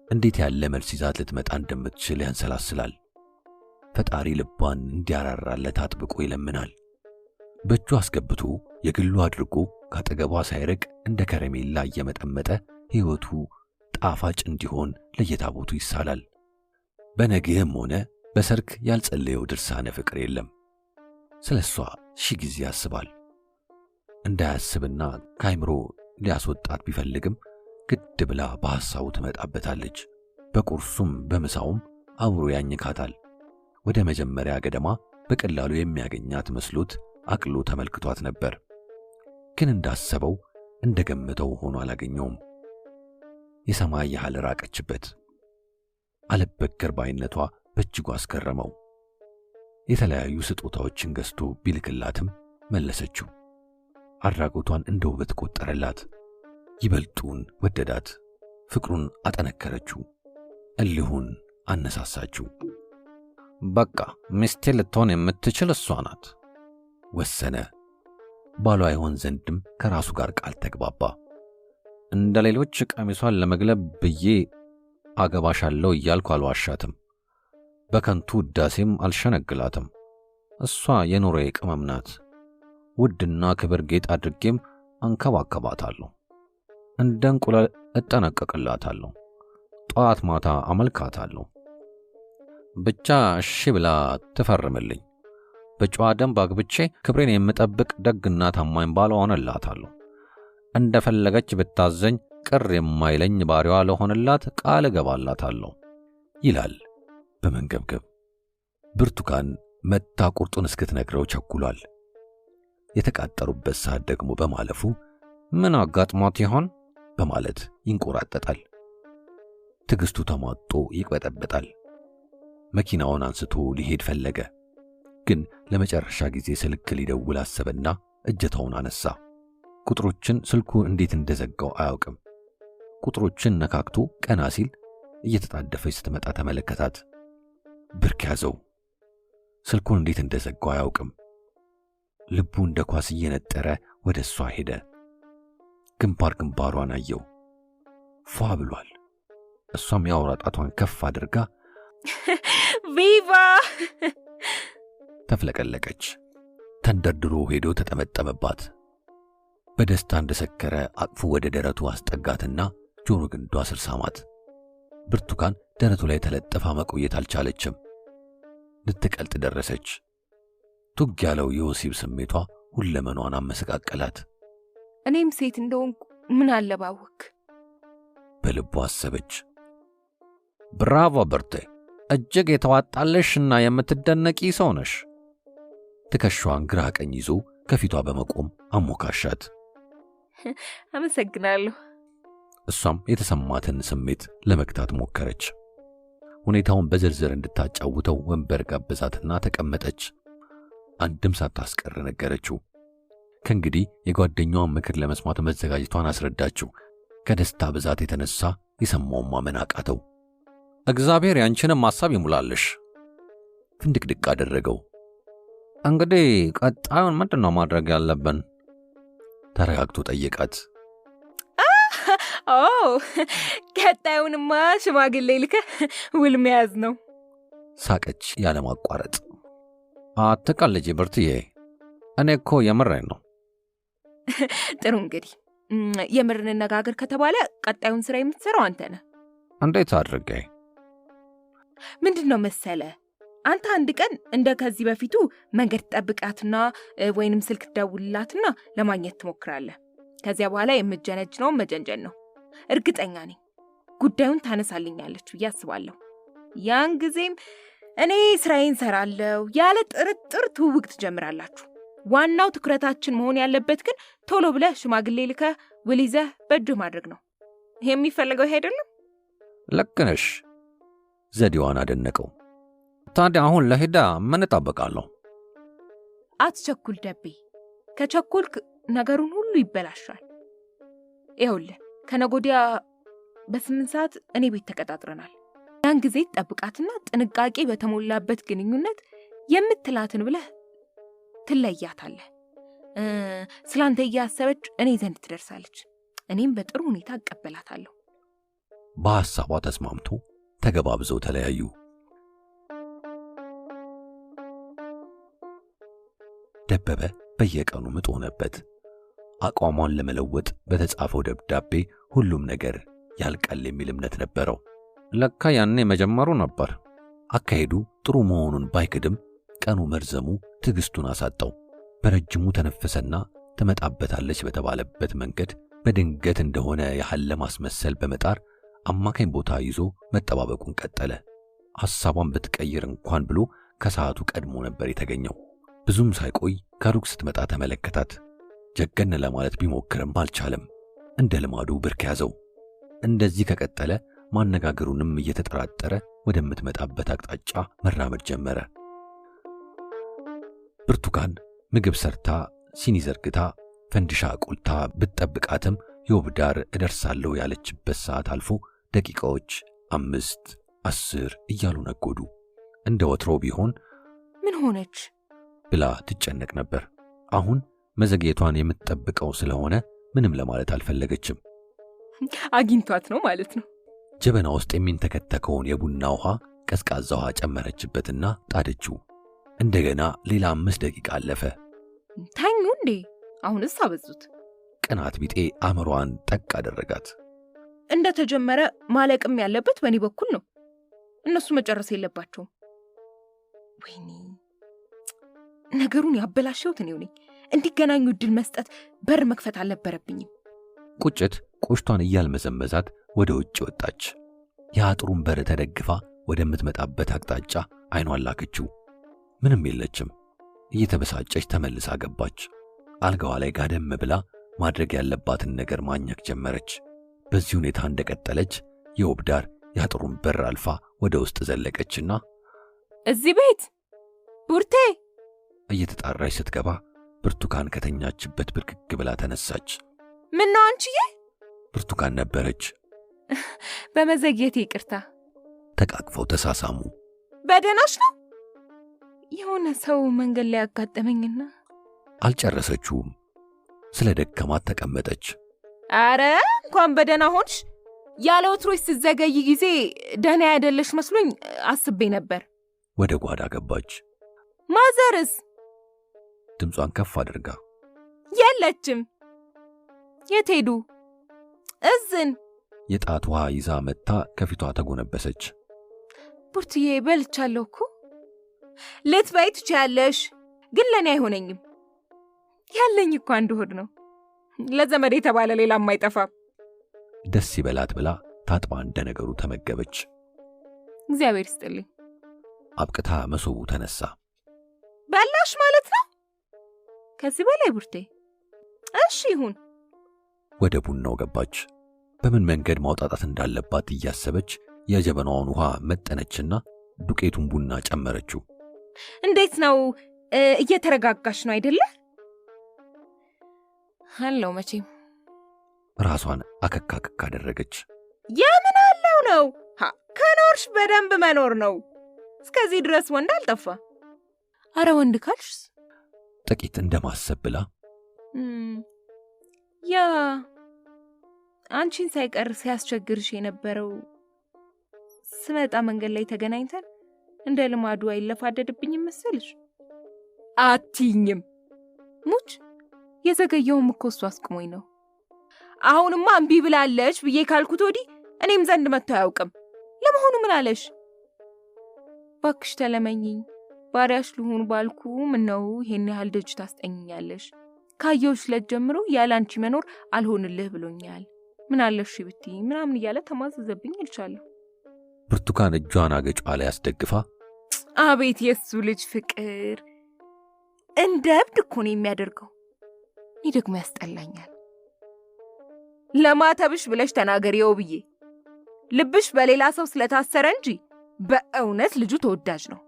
እንዴት ያለ መልስ ይዛት ልትመጣ እንደምትችል ያንሰላስላል። ፈጣሪ ልቧን እንዲያራራለት አጥብቆ ይለምናል። በእጁ አስገብቶ የግሉ አድርጎ ካጠገቧ ሳይርቅ እንደ ከረሜላ እየመጠመጠ ሕይወቱ ጣፋጭ እንዲሆን ለየታቦቱ ይሳላል። በነግህም ሆነ በሰርክ ያልጸለየው ድርሳነ ፍቅር የለም። ስለሷ ሺህ ጊዜ ያስባል። እንዳያስብና ከአይምሮ ሊያስወጣት ቢፈልግም ግድ ብላ በሐሳቡ ትመጣበታለች። በቁርሱም በምሳውም አብሮ ያኝካታል። ወደ መጀመሪያ ገደማ በቀላሉ የሚያገኛት መስሎት አቅሎ ተመልክቷት ነበር። ግን እንዳሰበው እንደገመተው ሆኖ አላገኘውም። የሰማይ ያህል ራቀችበት። አለበገር ባይነቷ በእጅጉ አስገረመው። የተለያዩ ስጦታዎችን ገዝቶ ቢልክላትም መለሰችው። አድራጎቷን እንደ ውበት ቆጠረላት። ይበልጡን ወደዳት። ፍቅሩን አጠነከረችው። እልሁን አነሳሳችው። በቃ ሚስቴ ልትሆን የምትችል እሷ ናት ወሰነ። ባሏ ይሆን ዘንድም ከራሱ ጋር ቃል ተግባባ። እንደ ሌሎች ቀሚሷን ለመግለብ ብዬ አገባሻለሁ እያልኩ አልዋሻትም። በከንቱ ውዳሴም አልሸነግላትም። እሷ የኑሮዬ ቅመም ናት። ውድና ክብር ጌጥ አድርጌም አንከባከባታለሁ። እንደ እንቁላል እጠነቀቅላታለሁ። ጠዋት ማታ አመልካታለሁ። ብቻ እሺ ብላ ትፈርምልኝ። በጨዋ ደንብ አግብቼ ክብሬን የምጠብቅ ደግና ታማኝ ባል ሆነላታለሁ። እንደፈለገች ብታዘኝ ቅር የማይለኝ ባሪዋ ለሆነላት ቃል እገባላታለሁ ይላል በመንገብገብ። ብርቱካን መታ ቁርጡን እስክትነግረው ቸኩሏል። የተቃጠሩበት ሰዓት ደግሞ በማለፉ ምን አጋጥሟት ይሆን በማለት ይንቆራጠጣል። ትዕግስቱ ተሟጦ ይቅበጠበጣል። መኪናውን አንስቶ ሊሄድ ፈለገ። ግን ለመጨረሻ ጊዜ ስልክ ሊደውል አሰበና እጀታውን አነሳ። ቁጥሮችን ስልኩ እንዴት እንደዘጋው አያውቅም። ቁጥሮችን ነካክቶ ቀና ሲል እየተጣደፈች ስትመጣ ተመለከታት። ብርክ ያዘው። ስልኩን እንዴት እንደዘጋው አያውቅም። ልቡ እንደ ኳስ እየነጠረ ወደ እሷ ሄደ። ግንባሯን አየው። ፏ ብሏል። እሷም የአውራ ጣቷን ከፍ አድርጋ ቪቫ ተፍለቀለቀች። ተንደርድሮ ሄዶ ተጠመጠመባት። በደስታ እንደሰከረ አቅፉ ወደ ደረቱ አስጠጋትና ጆሮ ግንዷ ስር ሳማት። ብርቱካን ደረቱ ላይ ተለጥፋ መቆየት አልቻለችም። ልትቀልጥ ደረሰች። ቱግ ያለው የወሲብ ስሜቷ ሁለመኗን አመሰቃቀላት። እኔም ሴት እንደሆንኩ ምን አለባወክ በልቧ አሰበች። ብራቮ ብርቴ፣ እጅግ የተዋጣለሽና የምትደነቂ ሰው ነሽ። ትከሻዋን ግራ ቀኝ ይዞ ከፊቷ በመቆም አሞካሻት። አመሰግናለሁ። እሷም የተሰማትን ስሜት ለመግታት ሞከረች። ሁኔታውን በዝርዝር እንድታጫውተው ወንበር ጋበዛትና ተቀመጠች። አንድም ሳታስቀር ነገረችው። ከእንግዲህ የጓደኛዋን ምክር ለመስማት መዘጋጀቷን አስረዳችው። ከደስታ ብዛት የተነሳ የሰማውን ማመን አቃተው። እግዚአብሔር ያንቺንም ሐሳብ ይሙላልሽ። ፍንድቅድቅ አደረገው። እንግዲህ ቀጣዩን ምንድነው ማድረግ ያለብን? ተረጋግቶ ጠየቃት። ቀጣዩንማ ሽማግሌ ልከህ ውል መያዝ ነው። ሳቀች ያለማቋረጥ። አትቀልጂ ብርትዬ፣ እኔ እኮ የምሬን ነው። ጥሩ እንግዲህ የምር እንነጋገር ከተባለ ቀጣዩን ስራ የምትሰራው አንተ ነህ። እንዴት አድርጌ? ምንድነው መሰለ፣ አንተ አንድ ቀን እንደ ከዚህ በፊቱ መንገድ ትጠብቃትና ወይንም ስልክ ትደውልላትና ለማግኘት ትሞክራለህ። ከዚያ በኋላ የምትጀነጅነው መጀንጀን ነው። እርግጠኛ ነኝ ጉዳዩን ታነሳልኛለች ብዬ አስባለሁ። ያን ጊዜም እኔ ስራዬን ሰራለሁ፣ ያለ ጥርጥር ትውውቅ ትጀምራላችሁ። ዋናው ትኩረታችን መሆን ያለበት ግን ቶሎ ብለህ ሽማግሌ ልከህ ውል ይዘህ በእጅህ ማድረግ ነው። የሚፈልገው ይሄ አይደለም? ልክ ነሽ። ዘዴዋን አደነቀው። ታዲያ አሁን ለሄዳ ምን እጠብቃለሁ? አትቸኩል ደቤ። ከቸኩልክ ነገሩን ሁሉ ይበላሻል። ይኸውልህ ከነገ ወዲያ በ8 ሰዓት እኔ ቤት ተቀጣጥረናል። ያን ጊዜ ጠብቃትና ጥንቃቄ በተሞላበት ግንኙነት የምትላትን ብለህ ትለያታለህ። ስላንተ እያሰበች እኔ ዘንድ ትደርሳለች። እኔም በጥሩ ሁኔታ እቀበላታለሁ። በሐሳቧ ተስማምቶ ተገባብዘው ተለያዩ። ደበበ በየቀኑ ምጥ ሆነበት። አቋሟን ለመለወጥ በተጻፈው ደብዳቤ ሁሉም ነገር ያልቃል የሚል እምነት ነበረው። ለካ ያኔ መጀመሩ ነበር። አካሄዱ ጥሩ መሆኑን ባይክድም ቀኑ መርዘሙ ትዕግስቱን አሳጣው። በረጅሙ ተነፈሰና ትመጣበታለች በተባለበት መንገድ በድንገት እንደሆነ ያህል ለማስመሰል በመጣር አማካኝ ቦታ ይዞ መጠባበቁን ቀጠለ። ሐሳቧን ብትቀይር እንኳን ብሎ ከሰዓቱ ቀድሞ ነበር የተገኘው። ብዙም ሳይቆይ ከሩቅ ስትመጣ ተመለከታት። ጀገን ለማለት ቢሞክርም አልቻለም። እንደ ልማዱ ብርክ ያዘው። እንደዚህ ከቀጠለ ማነጋገሩንም እየተጠራጠረ ወደምትመጣበት አቅጣጫ መራመድ ጀመረ። ብርቱካን ምግብ ሰርታ ሲኒ ዘርግታ ፈንዲሻ ቁልታ ብትጠብቃትም የውብዳር እደርሳለሁ ያለችበት ሰዓት አልፎ ደቂቃዎች 5፣ 10 እያሉ ነጎዱ። እንደ ወትሮ ቢሆን ምን ሆነች ብላ ትጨነቅ ነበር። አሁን መዘግየቷን የምትጠብቀው ስለሆነ ምንም ለማለት አልፈለገችም። አግኝቷት ነው ማለት ነው። ጀበና ውስጥ የሚንተከተከውን የቡና ውሃ ቀዝቃዛ ውሃ ጨመረችበትና ጣደችው። እንደገና ሌላ 5 ደቂቃ አለፈ። ታኙ እንዴ? አሁንስ አበዙት። ቅናት ቢጤ አእምሮዋን ጠቅ አደረጋት። እንደተጀመረ ማለቅም ያለበት በእኔ በኩል ነው። እነሱ መጨረስ የለባቸውም። ወይኔ ነገሩን ያበላሸሁት እኔው ነኝ። እንዲገናኙ እድል መስጠት፣ በር መክፈት አልነበረብኝም። ቁጭት ቆሽቷን እያልመዘመዛት ወደ ውጭ ወጣች። የአጥሩን በር ተደግፋ ወደምትመጣበት አቅጣጫ አይኗን ላከችው። ምንም የለችም። እየተበሳጨች ተመልሳ ገባች። አልጋዋ ላይ ጋደም ብላ ማድረግ ያለባትን ነገር ማኘክ ጀመረች። በዚህ ሁኔታ እንደቀጠለች የውብዳር የአጥሩን በር አልፋ ወደ ውስጥ ዘለቀችና እዚህ ቤት ቡርቴ እየተጣራች ስትገባ ብርቱካን ከተኛችበት ብርክክ ብላ ተነሳች። ምን ነው አንቺዬ? ብርቱካን ነበረች። በመዘግየቴ ይቅርታ። ተቃቅፈው ተሳሳሙ። በደናሽ ነው? የሆነ ሰው መንገድ ላይ ያጋጠመኝና አልጨረሰችውም። ስለ ደከማት ተቀመጠች። አረ እንኳን በደና ሆንሽ። ያለ ወትሮሽ ስትዘገይ ጊዜ ደህና ያደለሽ መስሎኝ አስቤ ነበር። ወደ ጓዳ ገባች። ማዘርስ? ድምጿን ከፍ አድርጋ የለችም። የት ሄዱ? እዝን የጣት ውሃ ይዛ መጥታ ከፊቷ ተጎነበሰች። ቡርትዬ በልቻለሁ እኮ። ልትበይ ትችያለሽ፣ ግን ለኔ አይሆነኝም። ያለኝ እኮ አንድ ሆድ ነው። ለዘመድ የተባለ ሌላም አይጠፋም። ደስ ይበላት ብላ ታጥባ እንደነገሩ ተመገበች። እግዚአብሔር ይስጥልኝ። አብቅታ መሶቡ ተነሳ። በላሽ ማለት ነው? ከዚህ በላይ ቡርቴ? እሺ ይሁን። ወደ ቡናው ገባች። በምን መንገድ ማውጣጣት እንዳለባት እያሰበች የጀበናውን ውሃ መጠነችና ዱቄቱን ቡና ጨመረችው። እንዴት ነው? እየተረጋጋሽ ነው አይደለ? አለው መቼም። ራሷን አከካክካ አደረገች። የምን አለው ነው? ከኖርሽ በደንብ መኖር ነው። እስከዚህ ድረስ ወንድ አልጠፋ። አረ ወንድ ካልሽስ? ጥቂት እንደማሰብ ብላ ያ አንቺን ሳይቀር ሲያስቸግርሽ የነበረው ስመጣ መንገድ ላይ ተገናኝተን እንደ ልማዱ አይለፋደድብኝም መሰልሽ? አትይኝም ሙች። የዘገየውም እኮ እሱ አስቆሞኝ ነው። አሁንማ እምቢ ብላለች ብዬ ካልኩት ወዲህ እኔም ዘንድ መጥቶ አያውቅም። ለመሆኑ ምን አለሽ? ባክሽ ተለመኝኝ፣ ባሪያሽ ልሁን ባልኩ ምን ነው ይሄን ያህል ደጅ ታስጠኝኛለሽ? ካየሁሽ ዕለት ጀምሮ ያለ አንቺ መኖር አልሆንልህ ብሎኛል። ምን አለሽ ብትይ ምናምን እያለ ተማዘዘብኝ እልሻለሁ። ብርቱካን እጇን አገጯ ላይ አስደግፋ አቤት የሱ ልጅ ፍቅር! እንደ እብድ እኮ ነው የሚያደርገው። እኔ ደግሞ ያስጠላኛል። ለማተብሽ ብለሽ ተናገሪው ብዬ ልብሽ በሌላ ሰው ስለታሰረ እንጂ በእውነት ልጁ ተወዳጅ ነው።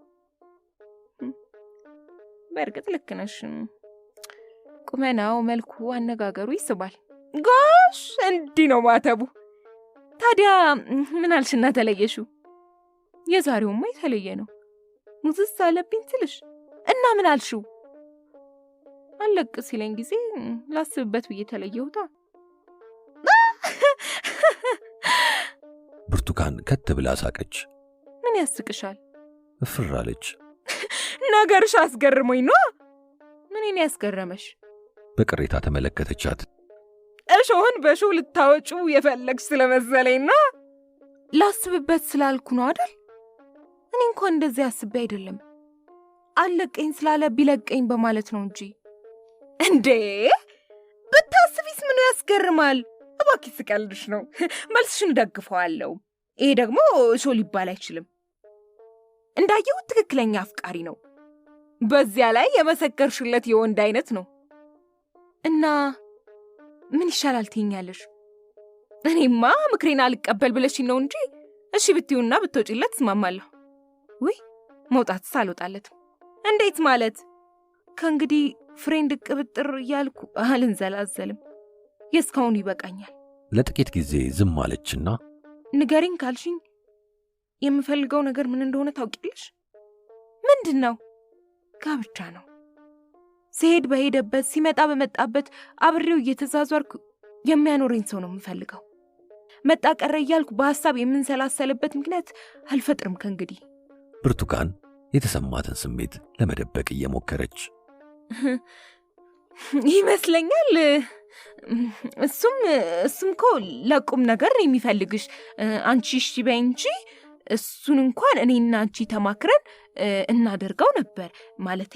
በእርግጥ ልክ ነሽ። ቁመናው፣ መልኩ፣ አነጋገሩ ይስባል። ጎሽ እንዲህ ነው ማተቡ። ታዲያ ምን አልሽና ተለየሽው? የዛሬውማ የተለየ ነው። ሙዝስ አለብኝ ትልሽ እና ምን አልሽው? አለቅ ሲለኝ ጊዜ ላስብበት ብዬ ተለየሁታ። ብርቱካን ከት ብላ ሳቀች። ምን ያስቅሻል? እፍር አለች። ነገርሽ አስገርሞኝ ነው። ምንን ያስገረመሽ? በቅሬታ ተመለከተቻት። እሾህን በሾህ ልታወጩ የፈለግሽ ስለመሰለኝ ነው። ላስብበት ስላልኩ ነው አይደል? እኔ እንኳን እንደዚህ አስቤ አይደለም። አለቀኝ ስላለ ቢለቀኝ በማለት ነው እንጂ። እንዴ ብታስቢስ ምን ያስገርማል? እባክሽ ስቀልድሽ ነው። መልስሽን ደግፈዋለሁ። ይሄ ደግሞ እሾህ ሊባል አይችልም። እንዳየሁት ትክክለኛ አፍቃሪ ነው። በዚያ ላይ የመሰከርሽለት የወንድ አይነት ነው። እና ምን ይሻላል ትይኛለሽ? እኔማ ምክሬን አልቀበል ብለሽኝ ነው እንጂ እሺ ብትዩና ብትወጪለት ትስማማለሁ። ወይ መውጣትስ አልወጣለትም። እንዴት ማለት? ከእንግዲህ ፍሬንድ ቅብጥር እያልኩ አልንዘላዘልም። የእስካሁን ይበቃኛል። ለጥቂት ጊዜ ዝም አለችና ንገሪኝ ካልሽኝ የምፈልገው ነገር ምን እንደሆነ ታውቂያለሽ? ምንድን ነው? ጋብቻ ነው። ሲሄድ በሄደበት ሲመጣ በመጣበት አብሬው እየተዛዟርኩ የሚያኖረኝ ሰው ነው የምፈልገው። መጣ ቀረ እያልኩ በሐሳብ የምንሰላሰልበት ምክንያት አልፈጥርም ከእንግዲህ። ብርቱካን የተሰማትን ስሜት ለመደበቅ እየሞከረች ይመስለኛል እሱም እኮ ለቁም ነገር ነው የሚፈልግሽ። አንቺ እሺ በይ እንጂ እሱን እንኳን እኔና አንቺ ተማክረን እናደርገው ነበር። ማለቴ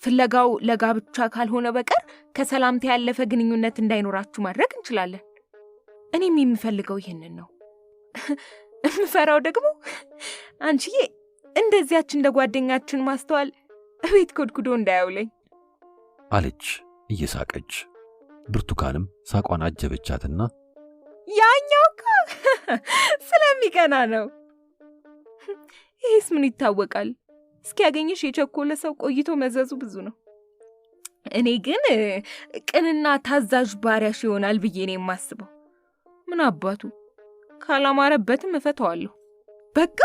ፍለጋው ለጋብቻ ካልሆነ በቀር ከሰላምታ ያለፈ ግንኙነት እንዳይኖራችሁ ማድረግ እንችላለን። እኔም የምፈልገው ይሄንን ነው። የምፈራው ደግሞ አንቺዬ እንደዚያች እንደ ጓደኛችን ማስተዋል እቤት ኮድኩዶ እንዳያውለኝ አለች እየሳቀች። ብርቱካንም ሳቋን አጀበቻትና ያኛው እኮ ስለሚቀና ነው። ይሄስ ምን ይታወቃል? እስኪያገኝሽ የቸኮለ ሰው ቆይቶ መዘዙ ብዙ ነው። እኔ ግን ቅንና ታዛዥ ባሪያሽ ይሆናል ብዬ ነው የማስበው። ምን አባቱ ካላማረበትም እፈተዋለሁ። በቃ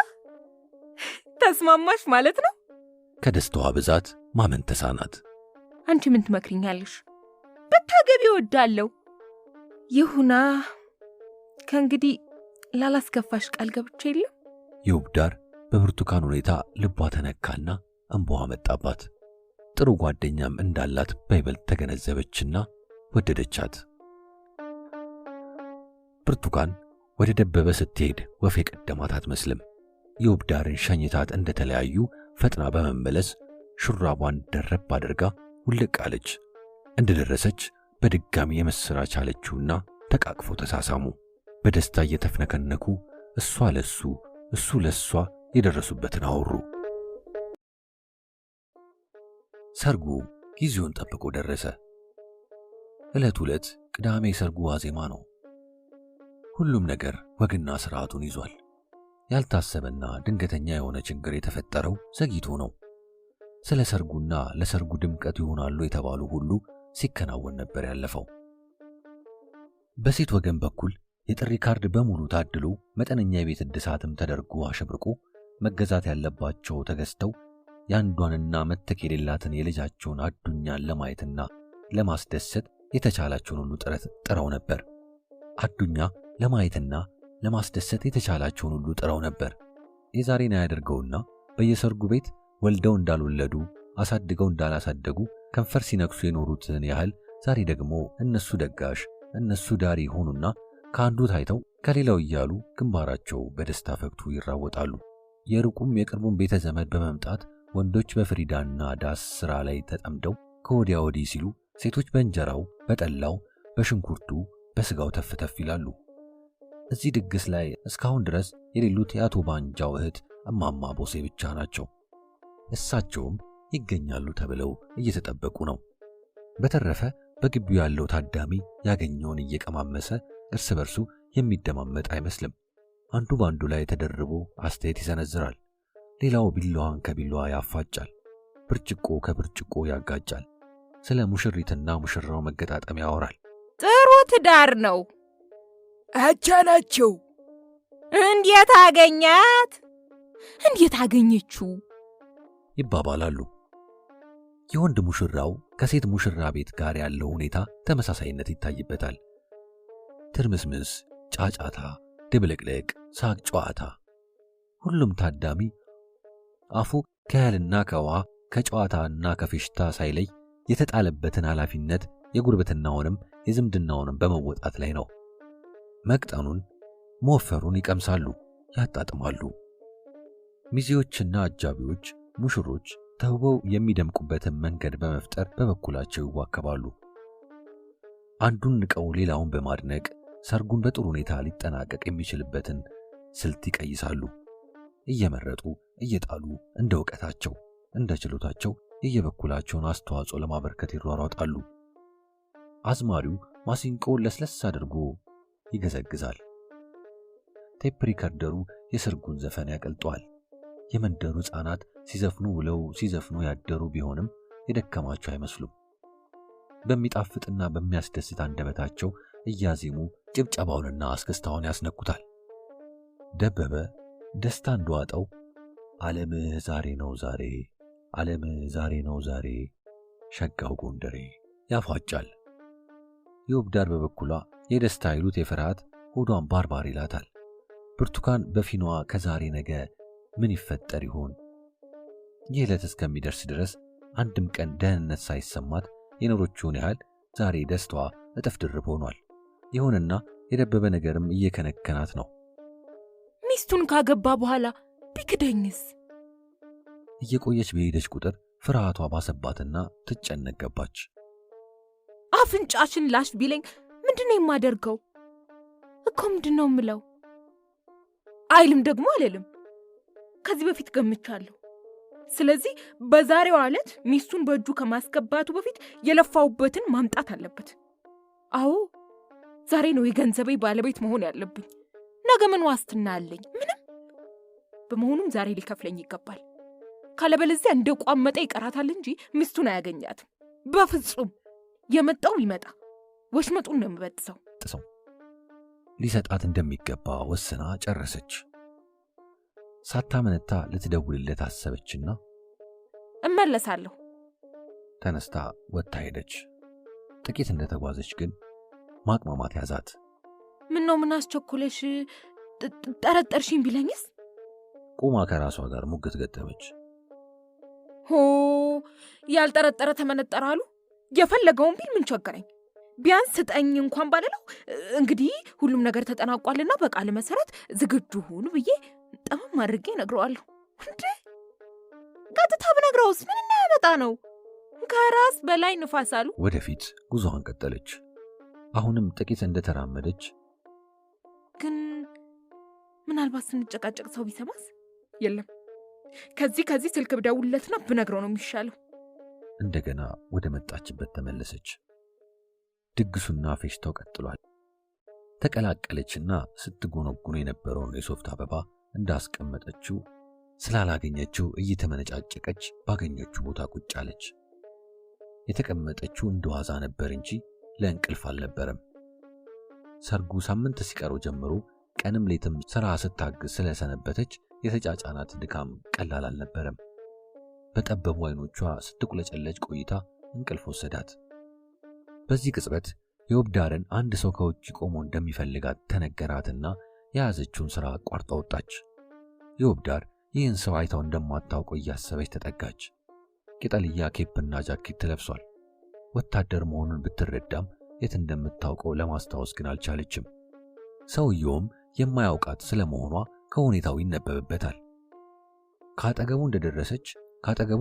ተስማማሽ ማለት ነው። ከደስታዋ ብዛት ማመን ተሳናት። አንቺ ምን ትመክሪኛለሽ? ብታገቢ እወዳለሁ። ይሁና ከእንግዲህ ላላስከፋሽ ቃል ገብቼ የለም። የውብዳር በብርቱካን ሁኔታ ልቧ ተነካና እንባዋ መጣባት። ጥሩ ጓደኛም እንዳላት በይበልጥ ተገነዘበችና ወደደቻት። ብርቱካን ወደ ደበበ ስትሄድ ወፍ የቀደማት አትመስልም። የውብዳርን ሸኝታት እንደተለያዩ ፈጥና በመመለስ ሹራቧን ደረብ አድርጋ ውልቅ አለች። እንደደረሰች በድጋሚ የመስራች አለችውና ተቃቅፎ ተሳሳሙ። በደስታ እየተፍነከነኩ እሷ ለሱ እሱ ለሷ የደረሱበትን አወሩ። ሰርጉ ጊዜውን ጠብቆ ደረሰ። ዕለት ቅዳሜ ሰርጉ ዋዜማ ነው። ሁሉም ነገር ወግና ስርዓቱን ይዟል። ያልታሰበና ድንገተኛ የሆነ ችግር የተፈጠረው ዘግይቶ ነው። ስለ ሰርጉና ለሰርጉ ድምቀት ይሆናሉ የተባሉ ሁሉ ሲከናወን ነበር ያለፈው። በሴት ወገን በኩል የጥሪ ካርድ በሙሉ ታድሎ መጠነኛ የቤት እድሳትም ተደርጎ አሸብርቆ መገዛት ያለባቸው ተገዝተው ያንዷንና መተክ የሌላትን የልጃቸውን አዱኛን ለማየትና ለማስደሰት የተቻላቸውን ሁሉ ጥረው ነበር። አዱኛ ለማየትና ለማስደሰት የተቻላቸውን ሁሉ ጥረው ነበር። የዛሬን ያደርገውና በየሰርጉ ቤት ወልደው እንዳልወለዱ አሳድገው እንዳላሳደጉ ከንፈር ሲነክሱ የኖሩትን ያህል ዛሬ ደግሞ እነሱ ደጋሽ እነሱ ዳሪ ሆኑና ከአንዱ ታይተው ከሌላው እያሉ ግንባራቸው በደስታ ፈክቱ ይራወጣሉ። የሩቁም የቅርቡም ቤተ ዘመድ በመምጣት ወንዶች በፍሪዳና ዳስ ስራ ላይ ተጠምደው ከወዲያ ወዲህ ሲሉ፣ ሴቶች በእንጀራው፣ በጠላው፣ በሽንኩርቱ፣ በስጋው ተፍተፍ ይላሉ። እዚህ ድግስ ላይ እስካሁን ድረስ የሌሉት የአቶ ባንጃው እህት እማማ ቦሴ ብቻ ናቸው። እሳቸውም ይገኛሉ ተብለው እየተጠበቁ ነው። በተረፈ በግቢው ያለው ታዳሚ ያገኘውን እየቀማመሰ እርስ በርሱ የሚደማመጥ አይመስልም። አንዱ ባንዱ ላይ ተደርቦ አስተያየት ይሰነዝራል። ሌላው ቢላዋን ከቢላዋ ያፋጫል፣ ብርጭቆ ከብርጭቆ ያጋጫል። ስለ ሙሽሪትና ሙሽራው መገጣጠም ያወራል። ጥሩ ትዳር ነው። አቻ ናቸው። እንዴት አገኛት? እንዴት አገኘችው? ይባባላሉ። የወንድ ሙሽራው ከሴት ሙሽራ ቤት ጋር ያለው ሁኔታ ተመሳሳይነት ይታይበታል። ትርምስምስ፣ ጫጫታ፣ ድብልቅልቅ፣ ሳቅ፣ ጨዋታ። ሁሉም ታዳሚ አፉ ከእህልና ከውሃ ከጨዋታና ከፌሽታ ሳይለይ የተጣለበትን ኃላፊነት የጉርብትናውንም የዝምድናውንም በመወጣት ላይ ነው። መቅጠኑን መወፈሩን ይቀምሳሉ፣ ያጣጥማሉ። ሚዜዎችና አጃቢዎች ሙሽሮች ተውበው የሚደምቁበትን መንገድ በመፍጠር በበኩላቸው ይዋከባሉ። አንዱን ንቀው ሌላውን በማድነቅ ሰርጉን በጥሩ ሁኔታ ሊጠናቀቅ የሚችልበትን ስልት ይቀይሳሉ። እየመረጡ እየጣሉ እንደ ዕውቀታቸው እንደ ችሎታቸው የየበኩላቸውን አስተዋጽኦ ለማበርከት ይሯሯጣሉ። አዝማሪው ማሲንቆውን ለስለስ አድርጎ ይገዘግዛል። ቴፕ ሪከርደሩ የሰርጉን ዘፈን ያቀልጠዋል። የመንደሩ ሕፃናት ሲዘፍኑ ውለው ሲዘፍኑ ያደሩ ቢሆንም የደከማቸው አይመስሉም። በሚጣፍጥና በሚያስደስት አንደበታቸው እያዜሙ ጭብጨባውንና አስከስታውን ያስነኩታል። ደበበ ደስታ እንደዋጠው ዓለምህ ዛሬ ነው ዛሬ፣ ዓለምህ ዛሬ ነው ዛሬ፣ ሸጋው ጎንደሬ ያፏጫል። የውብዳር በበኩሏ የደስታ ይሉት የፍርሃት ሆዷን ባርባር ይላታል። ብርቱካን በፊኗ ከዛሬ ነገ ምን ይፈጠር ይሆን? ይህ ዕለት እስከሚደርስ ድረስ አንድም ቀን ደህንነት ሳይሰማት የኖሮችውን ያህል ዛሬ ደስታዋ እጥፍ ድርብ ሆኗል። ይሁንና የደበበ ነገርም እየከነከናት ነው። ሚስቱን ካገባ በኋላ ቢክደኝስ? እየቆየች በሄደች ቁጥር ፍርሃቷ ባሰባትና ትጨነቅ ገባች። አፍንጫሽን ላሽ ቢለኝ ምንድነው የማደርገው? እኮ ምንድነው ምለው? አይልም ደግሞ አልልም። ከዚህ በፊት ገምቻለሁ። ስለዚህ በዛሬው ዕለት ሚስቱን በእጁ ከማስገባቱ በፊት የለፋውበትን ማምጣት አለበት። አዎ ዛሬ ነው የገንዘቤ ባለቤት መሆን ያለብኝ። ነገ ምን ዋስትና አለኝ? ምንም። በመሆኑም ዛሬ ሊከፍለኝ ይገባል። ካለበለዚያ እንደ ቋመጠ ይቀራታል እንጂ ሚስቱን አያገኛትም። በፍጹም። የመጣው ይመጣ፣ ወሽመጡን ነው የምበጥሰው። ሊሰጣት እንደሚገባ ወስና ጨረሰች። ሳታመነታ ልትደውልለት አሰበችና እመለሳለሁ ተነስታ ወጥታ ሄደች። ጥቂት እንደተጓዘች ግን ማቅማማት ያዛት። ምን አስቸኮለሽ? ጠረጠርሽኝ ቢለኝስ? ቁማ ከራሷ ጋር ሙግት ገጠመች። ሆ ያልጠረጠረ ተመነጠረ አሉ። የፈለገውን ቢል ምን ቸገረኝ? ቢያንስ ስጠኝ እንኳን ባለለው። እንግዲህ ሁሉም ነገር ተጠናቋልና በቃል መሰረት ዝግጁ ሁኑ ብዬ ጠመም አድርጌ ነግረዋለሁ። እንዴ ቀጥታ ብነግረውስ ምን እናያመጣ ነው? ከራስ በላይ ንፋስ አሉ። ወደፊት ጉዞዋን ቀጠለች። አሁንም ጥቂት እንደተራመደች ግን ምናልባት ስንጨቃጨቅ ሰው ቢሰማስ? የለም ከዚህ ስልክ ብደውልለትና ብነግረው ነው የሚሻለው። እንደገና ወደ መጣችበት ተመለሰች። ድግሱና ፌሽታው ቀጥሏል። ተቀላቀለችና ስትጎነጉን የነበረውን የሶፍት አበባ እንዳስቀመጠችው ስላላገኘችው እየተመነጫጨቀች ባገኘችው ቦታ ቁጭ አለች። የተቀመጠችው እንደዋዛ ነበር እንጂ ለእንቅልፍ አልነበረም። ሰርጉ ሳምንት ሲቀረው ጀምሮ ቀንም ሌትም ሥራ ስታግዝ ስለሰነበተች የተጫጫናት ድካም ቀላል አልነበረም። በጠበቡ አይኖቿ ስትቁለጨለጭ ቆይታ እንቅልፍ ወሰዳት። በዚህ ቅጽበት የወብዳርን አንድ ሰው ከውጭ ቆሞ እንደሚፈልጋት ተነገራትና የያዘችውን ሥራ አቋርጣ ወጣች። የወብዳር ይህን ሰው አይታው እንደማታውቀው እያሰበች ተጠጋች። ቅጠልያ ኬፕና ጃኬት ለብሷል። ወታደር መሆኑን ብትረዳም የት እንደምታውቀው ለማስታወስ ግን አልቻለችም። ሰውየውም የማያውቃት ስለመሆኗ ከሁኔታው ይነበብበታል። ካጠገቡ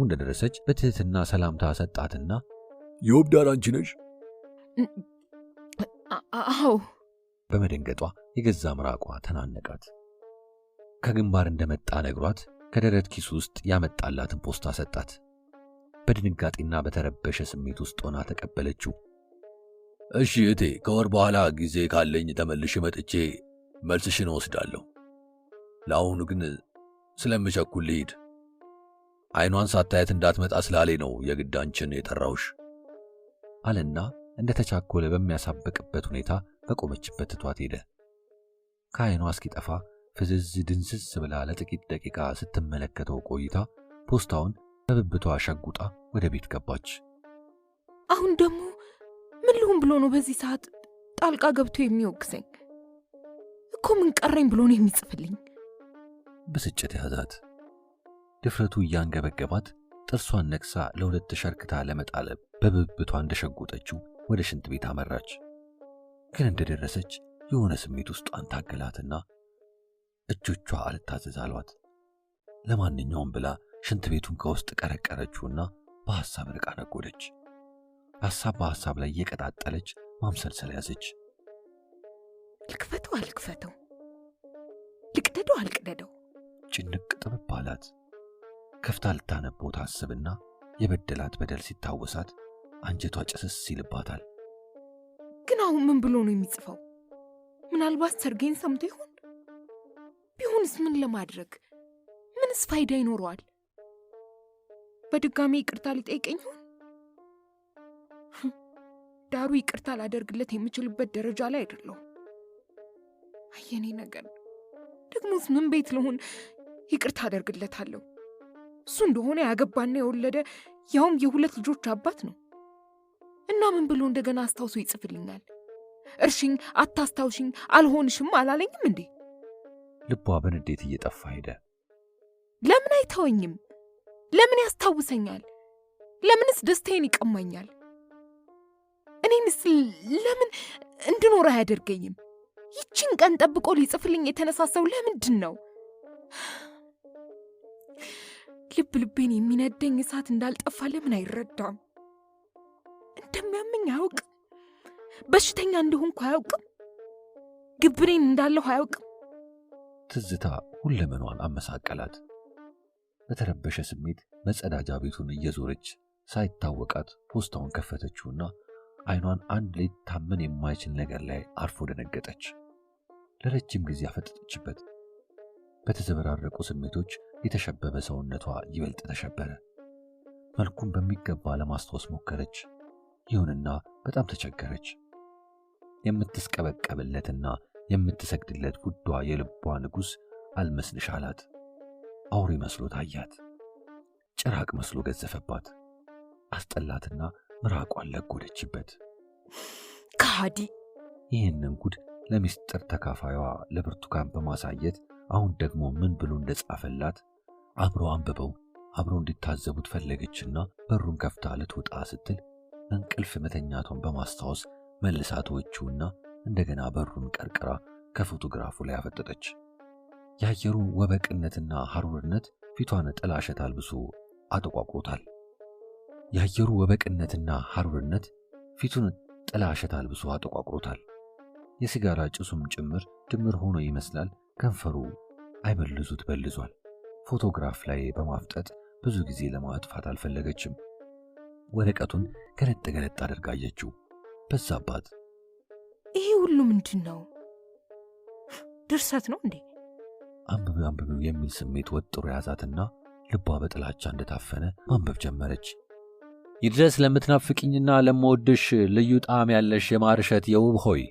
እንደደረሰች በትህትና ሰላምታ ሰጣትና የወብዳር አንቺ ነሽ? አዎ። በመደንገጧ የገዛ ምራቋ ተናነቃት። ከግንባር እንደመጣ ነግሯት ከደረት ኪስ ውስጥ ያመጣላትን ፖስታ ሰጣት። በድንጋጤና በተረበሸ ስሜት ውስጥ ሆና ተቀበለችው። እሺ እቴ፣ ከወር በኋላ ጊዜ ካለኝ ተመልሼ መጥቼ መልስሽን ወስዳለሁ። ለአሁኑ ግን ስለምቸኩል ልሂድ። አይኗን ሳታየት እንዳትመጣ ስላለኝ ነው የግድ አንቺን የጠራውሽ አለና እንደተቻኮለ በሚያሳብቅበት ሁኔታ በቆመችበት ትቷት ሄደ። ከአይኗ እስኪጠፋ ፍዝዝ ድንስስ ብላ ለጥቂት ደቂቃ ስትመለከተው ቆይታ ፖስታውን በብብቷ ሸጉጣ ወደ ቤት ገባች። አሁን ደግሞ ምን ልሁን ብሎ ነው በዚህ ሰዓት ጣልቃ ገብቶ የሚወቅሰኝ? እኮ ምን ቀረኝ ብሎ ነው የሚጽፍልኝ? ብስጭት ያዛት። ድፍረቱ እያንገበገባት ጥርሷን ነክሳ ለሁለት ሸርክታ ለመጣለብ በብብቷ እንደሸጎጠችው ወደ ሽንት ቤት አመራች። ግን እንደደረሰች የሆነ ስሜት ውስጧን ታገላትና እጆቿ አልታዘዝ አሏት። ለማንኛውም ብላ ሽንት ቤቱን ከውስጥ ቀረቀረችውና በሐሳብ ርቃ ነጎደች። ሐሳብ በሐሳብ ላይ እየቀጣጠለች ማምሰልሰል ያዘች። ልክፈተው አልክፈተው፣ ልቅደደው አልቅደደው፣ ጭንቅ ጥብብ አላት። ከፍታ ልታነበው ታስብና የበደላት በደል ሲታወሳት አንጀቷ ጭስስ ይልባታል። ግን አሁን ምን ብሎ ነው የሚጽፈው? ምናልባት ሰርጌን ሰምቶ ይሆን? ቢሆንስ ምን ለማድረግ ምንስ ፋይዳ ይኖረዋል? በድጋሚ ይቅርታ ሊጠይቀኝ ይሆን? ዳሩ ይቅርታ ላደርግለት የምችልበት ደረጃ ላይ አይደለሁ። አየኔ ነገር ደግሞስ ምን ቤት ልሆን ይቅርታ አደርግለታለሁ? እሱ እንደሆነ ያገባና የወለደ ያውም የሁለት ልጆች አባት ነው። እና ምን ብሎ እንደገና አስታውሶ ይጽፍልኛል? እርሽኝ፣ አታስታውሽኝ፣ አልሆንሽም አላለኝም እንዴ? ልቧ በንዴት እየጠፋ ሄደ። ለምን አይተወኝም? ለምን ያስታውሰኛል? ለምንስ ደስታዬን ይቀማኛል? እኔንስ ለምን እንድኖር አያደርገኝም? ይችን ቀን ጠብቆ ሊጽፍልኝ የተነሳሰው ለምንድን ነው? ልቤን የሚነደኝ እሳት እንዳልጠፋ ለምን አይረዳም? እንደሚያመኝ አያውቅም። በሽተኛ እንደሆንኩ አያውቅም። ግብሬን እንዳለሁ አያውቅም። ትዝታ ሁለመኗን አመሳቀላት። በተረበሸ ስሜት መጸዳጃ ቤቱን እየዞረች ሳይታወቃት ፖስታውን ከፈተችውና አይኗን አንድ ሊታመን የማይችል ነገር ላይ አርፎ ደነገጠች። ለረጅም ጊዜ አፈጠጠችበት። በተዘበራረቁ ስሜቶች የተሸበበ ሰውነቷ ይበልጥ ተሸበረ። መልኩን በሚገባ ለማስታወስ ሞከረች። ይሁንና በጣም ተቸገረች። የምትስቀበቀብለትና የምትሰግድለት ውዷ የልቧ ንጉሥ አልመስልሽ አላት። አውሬ መስሎ ታያት። ጭራቅ መስሎ ገዘፈባት። አስጠላትና ምራቋን ለጎደችበት። ከሃዲ! ይህንን ጉድ ለሚስጥር ተካፋዩዋ ለብርቱካን በማሳየት አሁን ደግሞ ምን ብሎ እንደጻፈላት አብረው አንብበው አብረው እንዲታዘቡት ፈለገችና በሩን ከፍታ ልትወጣ ስትል እንቅልፍ መተኛቷን በማስታወስ መልሳ ተወችውና እንደገና በሩን ቀርቅራ ከፎቶግራፉ ላይ አፈጠጠች። የአየሩ ወበቅነትና ሐሩርነት ፊቷን ጥላሸት አልብሶ አጠቋቁሮታል። የአየሩ ወበቅነትና ሐሩርነት ፊቱን ጥላሸት አልብሶ አጠቋቁሮታል። የሲጋራ ጭሱም ጭምር ድምር ሆኖ ይመስላል ከንፈሩ አይበልዙት በልዟል። ፎቶግራፍ ላይ በማፍጠጥ ብዙ ጊዜ ለማጥፋት አልፈለገችም። ወረቀቱን ገለጥ ገለጥ አድርጋ አየችው። በዛባት። ይሄ ሁሉ ምንድን ነው? ድርሰት ነው እንዴ? አንብቢው የሚል ስሜት ወጥሮ ያዛትና ልቧ በጥላቻ እንደታፈነ ማንበብ ጀመረች። ይድረስ ለምትናፍቅኝና ለምወድሽ ልዩ ጣዕም ያለሽ የማርሸት የውብ ሆይ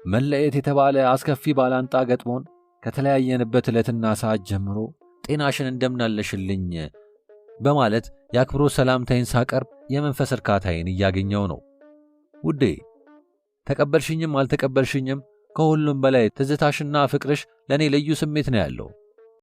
መለየት የተባለ አስከፊ ባላንጣ ገጥሞን ከተለያየንበት ዕለትና ሰዓት ጀምሮ ጤናሽን እንደምናለሽልኝ በማለት የአክብሮት ሰላምታይን ሳቀርብ የመንፈስ እርካታዬን እያገኘው ነው። ውዴ ተቀበልሽኝም አልተቀበልሽኝም ከሁሉም በላይ ትዝታሽና ፍቅርሽ ለእኔ ልዩ ስሜት ነው ያለው።